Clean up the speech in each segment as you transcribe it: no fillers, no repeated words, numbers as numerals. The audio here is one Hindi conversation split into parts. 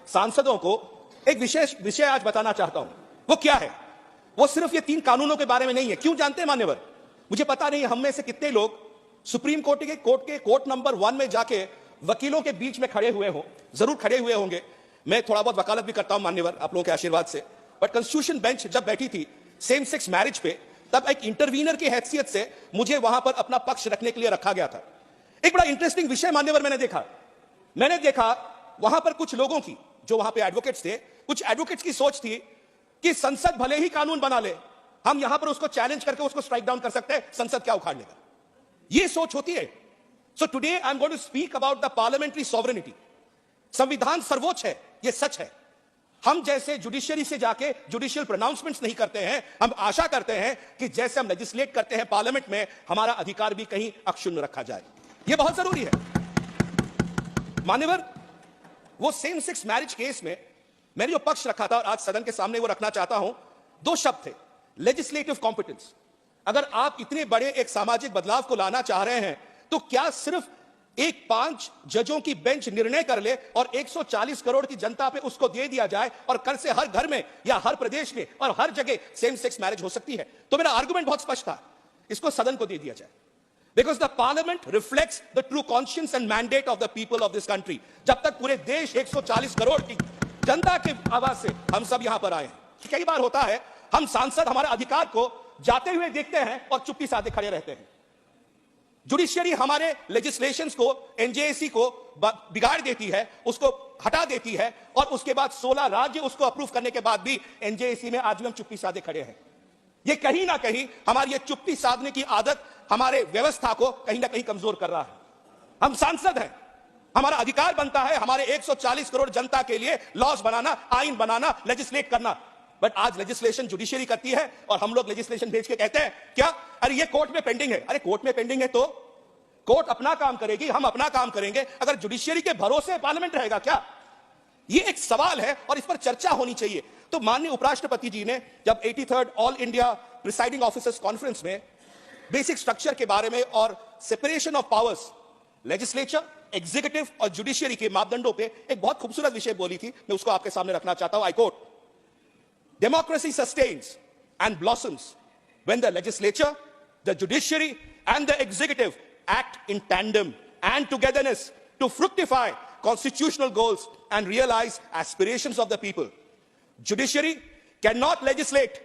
सांसदों को एक विशेष विषय आज बताना चाहता हूं। वो क्या है? वो सिर्फ ये 3 कानूनों के बारे में नहीं है। क्यों जानते हैं मान्यवर? मुझे पता नहीं हम में से कितने लोग सुप्रीम कोर्ट के कोर्ट नंबर 1 में जाके वकीलों के बीच में खड़े हुए हों। जरूर खड़े हुए होंगे। मैं थोड़ा बहुत वकालत भी करता हूं मान्यवर, आप लोगों के आशीर्वाद से। बट कॉन्स्टिट्यूशन बेंच जब बैठी थी सेम सेक्स मैरिज पे, तब एक इंटरवीनर की हैसियत से मुझे वहां पर अपना पक्ष रखने के लिए रखा गया था। एक बड़ा इंटरेस्टिंग विषय मान्यवर मैंने देखा वहां पर कुछ लोगों की, जो वहां पे एडवोकेट्स थे, कुछ एडवोकेट्स की सोच थी कि संसद भले ही कानून बना ले, हम यहां पर उसको चैलेंज करके उसको स्ट्राइक डाउन कर सकते हैं, संसद क्या उखाड़ लेगा। यह सोच होती है। So today I am going to speak about the parliamentary sovereignty. संविधान सर्वोच्च है, यह सच है। हम जैसे जुडिशियरी से जाके जुडिशियल प्रोनाउंसमेंट्स नहीं करते हैं। हम आशा करते हैं कि जैसे हम लेजिस्लेट करते हैं पार्लियामेंट में, हमारा अधिकार भी कहीं अक्षुण्ण रखा जाए। यह बहुत जरूरी है मान्यवर। वो सेम सेक्स मैरिज केस में मैंने जो पक्ष रखा था और आज सदन के सामने वो रखना चाहता हूं, 2 शब्द थे, लेजिस्लेटिव कॉम्पिटेंस। अगर आप इतने बड़े एक सामाजिक बदलाव को लाना चाह रहे हैं तो क्या सिर्फ एक 5 जजों की बेंच निर्णय कर ले और 140 करोड़ की जनता पे उसको दे दिया जाए और कल से हर घर में या हर प्रदेश में और हर जगह सेम सेक्स मैरिज हो सकती है? तो मेरा आर्गुमेंट बहुत स्पष्ट था, इसको सदन को दे दिया जाए। Because the parliament reflects the true conscience and mandate of the people of this country. जब तक पूरे देश 140 करोड़ की जनता की आवाज से हम सब यहां पर आए हैं। कई बार होता है हम सांसद हमारे अधिकार को जाते हुए देखते हैं और चुप्पी साधे खड़े रहते हैं। जुडिशियरी हमारे लेजिस्लेशंस को, एनजेएसी को बिगाड़ देती है, उसको हटा देती है और उसके बाद 16 राज्य उसको अप्रूव करने के बाद भी एनजेएसी में आज भी हम चुप्पी साधे खड़े हैं। ये कहीं ना कहीं हमारी ये चुप्पी साधने की आदत हमारे व्यवस्था को कहीं ना कहीं कमजोर कर रहा है। हम सांसद हैं, हमारा अधिकार बनता है हमारे 140 करोड़ जनता के लिए लॉज बनाना, आईन बनाना, लेजिस्लेट करना। बट आज लेजिस्लेशन जुडिशियरी करती है और हम लोग लेजिस्लेशन भेज के कहते हैं क्या, अरे ये कोर्ट में पेंडिंग है। अरे कोर्ट में पेंडिंग है तो कोर्ट अपना काम करेगी, हम अपना काम करेंगे। अगर जुडिशियरी के भरोसे पार्लियामेंट रहेगा क्या? ये एक सवाल है और इस पर चर्चा होनी चाहिए। तो माननीय उपराष्ट्रपति जी ने जब 83rd all India presiding officers conference में बेसिक स्ट्रक्चर के बारे में और separation of powers, legislature, executive और जुडिशियरी के मापदंडों पे एक बहुत खूबसूरत विषय बोली थी। मैं उसको आपके सामने रखना चाहता हूं। I quote, democracy sustains and blossoms when the legislature, the judiciary and the executive act in tandem and togetherness to fructify constitutional goals and realize aspirations of the people. Judiciary cannot legislate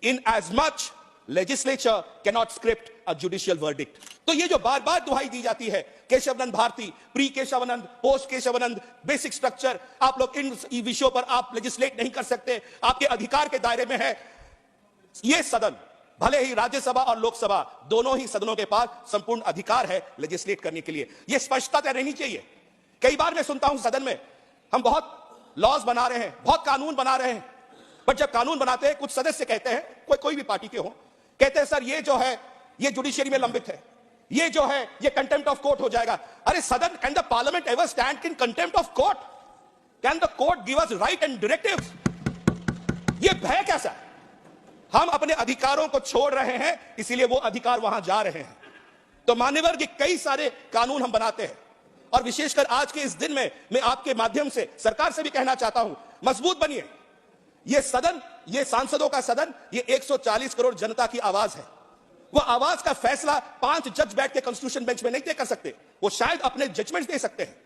in as much legislature cannot script a judicial verdict. तो ये जो बार बार दुहाई दी जाती है, Keshavananda Bharati, pre Keshavananda, post Keshavananda, basic structure, आप लोग इन विषयों पर आप लेजिस्लेट नहीं कर सकते, आपके अधिकार के दायरे में है। ये सदन, भले ही राज्यसभा और लोकसभा दोनों ही सदनों के पास संपूर्ण अधिकार है लेजिस्लेट करने के लिए। यह स्पष्टता रहनी चाहिए। कई बार मैं सुनता हूं सदन में हम बहुत लॉज बना रहे हैं, बहुत कानून बना रहे हैं, बट जब कानून बनाते हैं कुछ सदस्य कहते हैं, कोई भी पार्टी के हो, कहते हैं सर ये जो है ये जुडिशियरी में लंबित है, ये जो है ये कंटेम्प्ट ऑफ कोर्ट हो जाएगा। अरे सदन, can the parliament ever stand in contempt of court? Can the court give us right and directives? ये भय कैसा है? हम अपने अधिकारों को छोड़ रहे हैं, इसीलिए वो अधिकार वहां जा रहे हैं। तो मान्यवर, ये कई सारे कानून हम बनाते हैं और विशेषकर आज के इस दिन में मैं आपके माध्यम से सरकार से भी कहना चाहता हूं, मजबूत बनिए। ये सदन, ये सांसदों का सदन, ये 140 करोड़ जनता की आवाज है। वो आवाज का फैसला 5 जज बैठ के कॉन्स्टिट्यूशन बेंच में नहीं दे कर सकते, वो शायद अपने जजमेंट दे सकते हैं।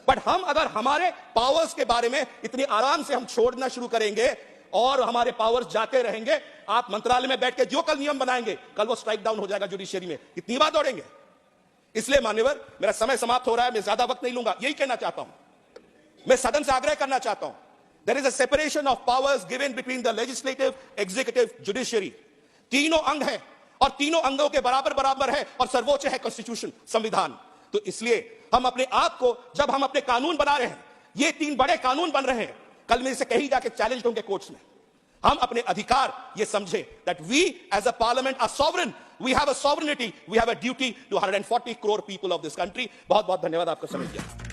बट हम अगर हमारे पावर्स के बारे में इतनी आराम से हम छोड़ना शुरू करेंगे और हमारे पावर्स जाते रहेंगे, आप मंत्रालय में बैठ के जो कल नियम बनाएंगे, कल वो स्ट्राइक डाउन हो जाएगा जुडिशियरी में। इतनी बात दौड़ेंगे। इसलिए मान्यवर, मेरा समय समाप्त हो रहा है, मैं ज्यादा वक्त नहीं लूंगा। यही कहना चाहता हूं, मैं सदन से आग्रह करना चाहता हूं, there is a separation of powers given between the legislative, executive, judiciary. तीनों अंग है और तीनों अंगों के बराबर बराबर है और सर्वोच्च है कॉन्स्टिट्यूशन, संविधान। तो इसलिए हम अपने आप को, जब हम अपने कानून बना रहे हैं, ये 3 बड़े कानून बन रहे हैं, कल मेरे से कहीं जाके चैलेंज होंगे कोर्ट्स में, हम अपने अधिकार ये समझे that we as a parliament are sovereign, we have a sovereignty, we have a duty to 140 crore people of this country। बहुत बहुत धन्यवाद आपका समय दिया।